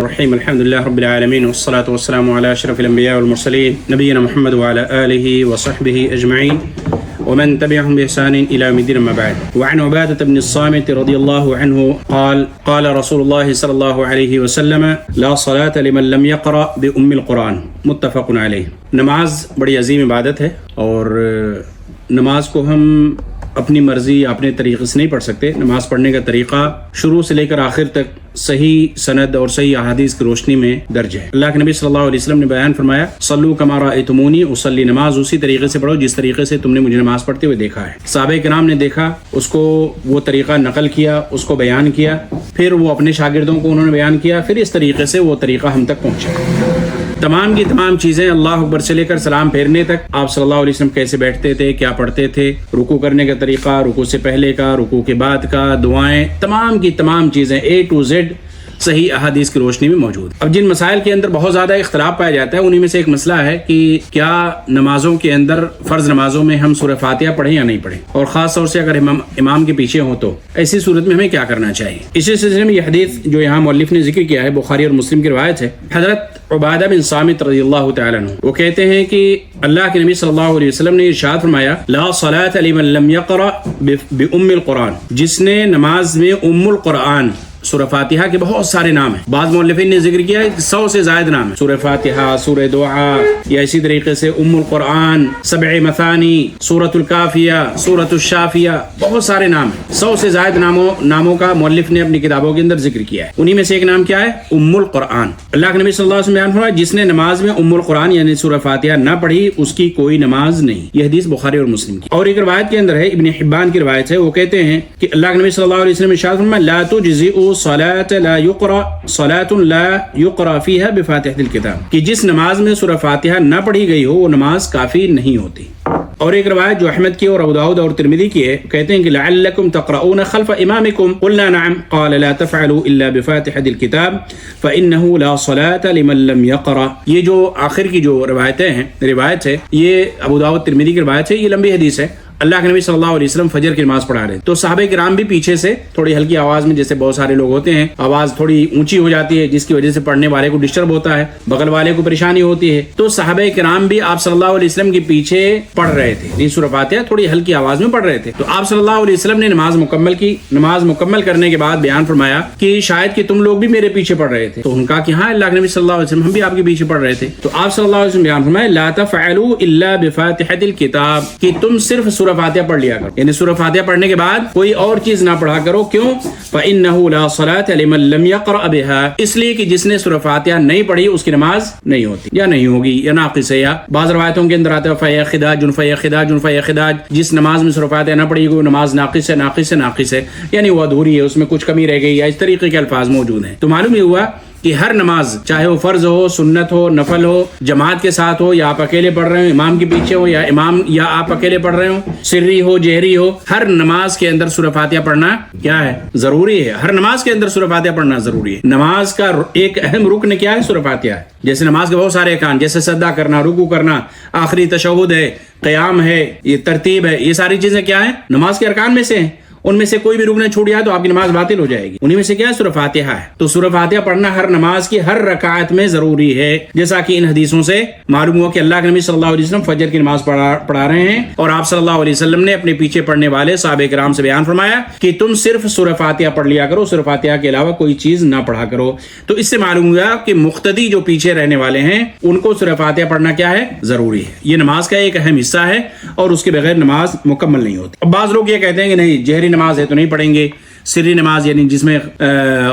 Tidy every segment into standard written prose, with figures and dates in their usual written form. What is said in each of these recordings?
الرحيم الحمد لله رب العالمين والصلاة والسلام على أشرف الأنبياء والمرسلين نبينا محمد وعلى آله وصحبه أجمعين ومن تبعهم بإحسان إلى يوم الدين أما بعد. وعن عبادة بن الصامت رضي الله عنه قال قال رسول الله صلى الله عليه وسلم لا صلاة لمن لم يقرأ بأم القرآن متفق عليه. نماز بڑی عظیم عبادت ہے اور نماز کو ہم اپنی مرضی اپنے طریقے سے نہیں پڑھ سکتے. نماز پڑھنے کا طریقہ شروع سے لے کر آخر تک صحیح سند اور صحیح احادیث کی روشنی میں درج ہے. اللہ کے نبی صلی اللہ علیہ وسلم نے بیان فرمایا صلو کما رأیتمونی اصلی، نماز اسی طریقے سے پڑھو جس طریقے سے تم نے مجھے نماز پڑھتے ہوئے دیکھا ہے. صحابہ کرام نے دیکھا، اس کو وہ طریقہ نقل کیا، اس کو بیان کیا، پھر وہ اپنے شاگردوں کو انہوں نے بیان کیا، پھر اس طریقے سے وہ طریقہ ہم تک پہنچا. تمام کی تمام چیزیں اللہ اکبر سے لے کر سلام پھیرنے تک آپ صلی اللہ علیہ وسلم کیسے بیٹھتے تھے، کیا پڑھتے تھے، رکوع کرنے کا طریقہ، رکوع سے پہلے کا، رکوع کے بعد کا، دعائیں، تمام کی تمام چیزیں A to Z صحیح احادیث کی روشنی میں موجود. اب جن مسائل کے اندر بہت زیادہ اختلاف پایا جاتا ہے انہی میں سے ایک مسئلہ ہے کہ کیا نمازوں کے اندر فرض نمازوں میں ہم سورہ فاتحہ پڑھیں یا نہیں پڑھیں، اور خاص طور سے اگر امام کے پیچھے ہوں تو ایسی صورت میں ہمیں کیا کرنا چاہیے. اسی سلسلے میں یہ حدیث جو یہاں مؤلف نے ذکر کیا ہے بخاری اور مسلم کی روایت ہے. حضرت عبادہ بن صامت رضی اللہ تعالیٰ عنہ وہ کہتے ہیں کہ اللہ کے نبی صلی اللہ علیہ وسلم نے ارشاد فرمایا لا صلاۃ لمن لم یقرأ بأم القرآن، جس نے نماز میں ام القرآن سورہ فاتحہ کے بہت سارے نام ہیں. بعض مؤلفین نے ذکر کیا ہے 100 سے زائد نام ہیں. سورہ فاتحہ، سورہ دعا، یا اسی طریقے سے ام القرآن، سبع مثانی، سورۃ الکافیہ، سورۃ الشافیہ، بہت سارے نام ہیں. 100 سے زائد ناموں کا مؤلف نے اپنی کتابوں کے اندر ذکر کیا ہے. انہی میں سے ایک نام کیا ہے؟ ام القرآن. اللہ کے نبی صلی اللہ علیہ وسلم بیان فرمایا جس نے نماز میں ام القرآن یعنی سورہ فاتحہ نہ پڑھی اس کی کوئی نماز نہیں. یہ حدیث بخاری اور مسلم کی. اور ایک روایت کے اندر ہے، ابن حبان کی روایت ہے، وہ کہتے ہیں کہ اللہ کے نبی صلی اللہ علیہ وسلم ارشاد فرمایا لا تجزئ صلاۃ لا یقرأ صلاۃ لا یقرأ فیہا بفاتحۃ الکتاب، کہ جس نماز میں سورہ فاتحہ نہ پڑھی گئی ہو وہ نماز کافی نہیں ہوتی. اور ایک روایت جو احمد کی اور ابو داؤد اور ترمذی کی ہے، کہتے ہیں کہ لعلکم تقرؤون خلف امامکم قلنا نعم قال لا تفعلوا الا بفاتحۃ الکتاب فانه لا صلاۃ لمن لم یقرأ. یہ جو آخر کی جو روایت ہے یہ ابو داؤد ترمذی کی روایت ہے. یہ لمبی حدیث ہے. اللہ کے نبی صلی اللہ علیہ وسلم فجر کی نماز پڑھا رہے تو صحابہ کرام بھی پیچھے سے تھوڑی ہلکی آواز میں، جیسے بہت سارے لوگ ہوتے ہیں آواز تھوڑی اونچی ہو جاتی ہے جس کی وجہ سے پڑھنے والے کو ڈسٹرب ہوتا ہے، بغل والے کو پریشانی ہوتی ہے، تو صحابہ کرام بھی آپ صلی اللہ علیہ وسلم کے پیچھے پڑھ رہے تھے. یہ سورہ فاتحہ تھوڑی ہلکی آواز میں پڑھ رہے تھے. تو آپ صلی اللہ علیہ وسلم نے نماز مکمل کی. نماز مکمل کرنے کے بعد بیان فرمایا کہ شاید کہ تم لوگ بھی میرے پیچھے پڑھ رہے تھے. تو ان کا کہ ہاں اللہ کے نبی صلی اللہ علیہ وسلم ہم بھی آپ کے پیچھے پڑھ رہے تھے. تو آپ صلی اللہ علیہ وسلم بیان فرمایا لا تفعلوا الا بفاتحۃ الکتاب، کہ تم صرف سورہ فاتحہ پڑھ لیا کرو، یعنی سورہ فاتحہ پڑھنے کے بعد کوئی اور چیز نہ پڑھا کرو. کیوں؟ فإنه لا صلاة لمن لم يقرأ بها، اس لیے کہ جس نے سورہ فاتحہ نہیں پڑھی اس کی نماز نہیں ہوتی یا نہیں ہوگی یا ناقص ہے. یا بعض روایتوں کے اندر آتا ہے فَيَا خِدَاجٌ فَيَا خِدَاجٌ فَيَا خِدَاج، جس نماز میں سورہ فاتحہ نہ پڑھی وہ نماز ناقص ہے، یعنی وہ ادھوری ہے، اس میں کچھ کمی رہ گئی، یا اس طریقے کے الفاظ موجود ہیں. تو معلوم یہ ہوا کہ ہر نماز چاہے وہ فرض ہو، سنت ہو، نفل ہو، جماعت کے ساتھ ہو یا آپ اکیلے پڑھ رہے ہو، امام کے پیچھے ہو یا امام یا آپ اکیلے پڑھ رہے ہو، سری ہو جہری ہو، ہر نماز کے اندر سورہ فاتحہ پڑھنا کیا ہے؟ ضروری ہے. ہر نماز کے اندر سورہ فاتحہ پڑھنا ضروری ہے. نماز کا ایک اہم رکن کیا ہے؟ سورہ فاتحہ ہے. جیسے نماز کے بہت سارے ارکان، جیسے سجدہ کرنا، رکوع کرنا، آخری تشہد ہے، قیام ہے، یہ ترتیب ہے، یہ ساری چیزیں کیا ہیں؟ نماز کے ارکان میں سے ہیں. ان میں سے کوئی بھی رکن چھوٹ جائے تو آپ کی نماز باطل ہو جائے گی. انہی میں سے کیا ہے؟ سورہ فاتحہ ہے. تو سورہ فاتحہ پڑھنا ہر نماز کی ہر رکعت میں ضروری ہے، جیسا کہ ان حدیثوں سے معلوم ہوا کہ اللہ کے نبی صلی اللہ علیہ وسلم فجر کی نماز پڑھا رہے ہیں اور آپ صلی اللہ علیہ وسلم نے اپنے پیچھے پڑھنے والے صحابہ کرام سے بیان فرمایا کہ تم صرف سورہ فاتحہ پڑھ لیا کرو، سورہ فاتحہ کے علاوہ کوئی چیز نہ پڑھا کرو. تو اس سے معلوم ہوا کہ مقتدی جو پیچھے رہنے والے ہیں ان کو سورہ فاتحہ پڑھنا کیا ہے؟ ضروری ہے. یہ نماز کا ایک اہم حصہ ہے اور اس کے بغیر نماز مکمل نہیں ہوتی. اب بعض لوگ یہ کہتے ہیں کہ نہیں جہری نماز ہے تو نہیں پڑھیں گے، سری نماز یعنی جس میں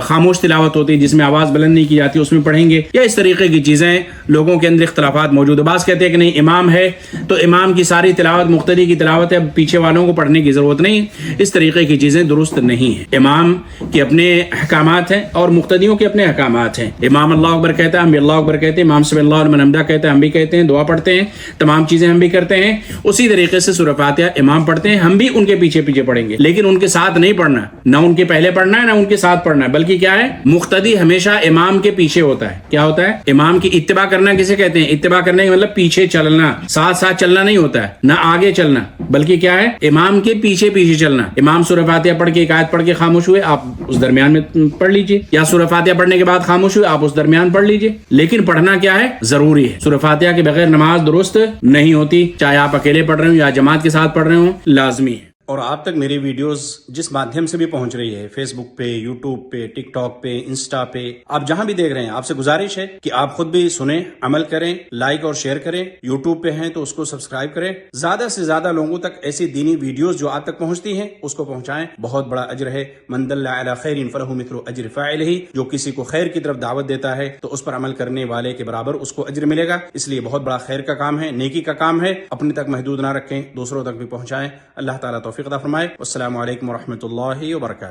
خاموش تلاوت ہوتی ہے، جس میں آواز بلند نہیں کی جاتی، اس میں پڑھیں گے، یا اس طریقے کی چیزیں. لوگوں کے اندر اختلافات موجود ہے. بعض کہتے ہیں کہ نہیں امام ہے تو امام کی ساری تلاوت مقتدی کی تلاوت ہے، پیچھے والوں کو پڑھنے کی ضرورت نہیں. اس طریقے کی چیزیں درست نہیں ہیں. امام کے اپنے احکامات ہیں اور مقتدیوں کے اپنے احکامات ہیں. امام اللہ اکبر کہتا ہے، ہم بھی اللہ اکبر کہتے ہیں. امام سمع اللہ لمن حمدہ کہتا ہے، ہم بھی کہتے ہیں. دعا پڑھتے ہیں، تمام چیزیں ہم بھی کرتے ہیں. اسی طریقے سے سورہ فاتحہ امام پڑھتے ہیں، ہم بھی ان کے پیچھے پڑھیں گے، لیکن ان کے ساتھ نہیں پڑھنا، نہ ان کے پہلے پڑھنا ہے نہ ان کے ساتھ پڑھنا ہے، بلکہ کیا ہے؟ مقتدی ہمیشہ امام کے پیچھے ہوتا ہے. کیا ہوتا ہے؟ امام کی اتباع کرنا کسے کہتے ہیں؟ اتباع کرنے کا مطلب پیچھے چلنا، ساتھ ساتھ چلنا نہیں ہوتا ہے، نہ آگے چلنا، بلکہ کیا ہے؟ امام کے پیچھے پیچھے چلنا۔ امام سورہ فاتحہ پڑھ کے ایک آیت پڑھ کے خاموش ہوئے، آپ اس درمیان میں پڑھ لیجئے، یا سورہ فاتحہ پڑھنے کے بعد خاموش ہوئے، آپ اس درمیان پڑھ لیجئے، لیکن پڑھنا کیا ہے؟ ضروری ہے۔ سورہ فاتحہ کے بغیر نماز درست نہیں ہوتی، چاہے آپ اکیلے پڑھ رہے ہوں یا جماعت کے ساتھ پڑھ رہے ہوں، لازمی ہے۔ اور آپ تک میری ویڈیوز جس مادھیم سے بھی پہنچ رہی ہے، فیس بک پہ، یوٹیوب پہ، ٹک ٹاک پہ، انسٹا پہ، آپ جہاں بھی دیکھ رہے ہیں، آپ سے گزارش ہے کہ آپ خود بھی سنیں، عمل کریں، لائک اور شیئر کریں۔ یوٹیوب پہ ہیں تو اس کو سبسکرائب کریں، زیادہ سے زیادہ لوگوں تک ایسی دینی ویڈیوز جو آپ تک پہنچتی ہیں اس کو پہنچائیں، بہت بڑا اجر ہے۔ من دل علی خیر فلہ مثل اجر فاعلہ، جو کسی کو خیر کی طرف دعوت دیتا ہے تو اس پر عمل کرنے والے کے برابر اس کو اجر ملے گا، اس لیے بہت بڑا خیر کا کام ہے، نیکی کا کام ہے۔ اپنے تک محدود نہ رکھیں، دوسروں تک بھی پہنچائیں۔ اللہ تعالیٰ توفیق عطا فرمائے۔ السلام علیکم ورحمۃ اللہ وبرکاتہ۔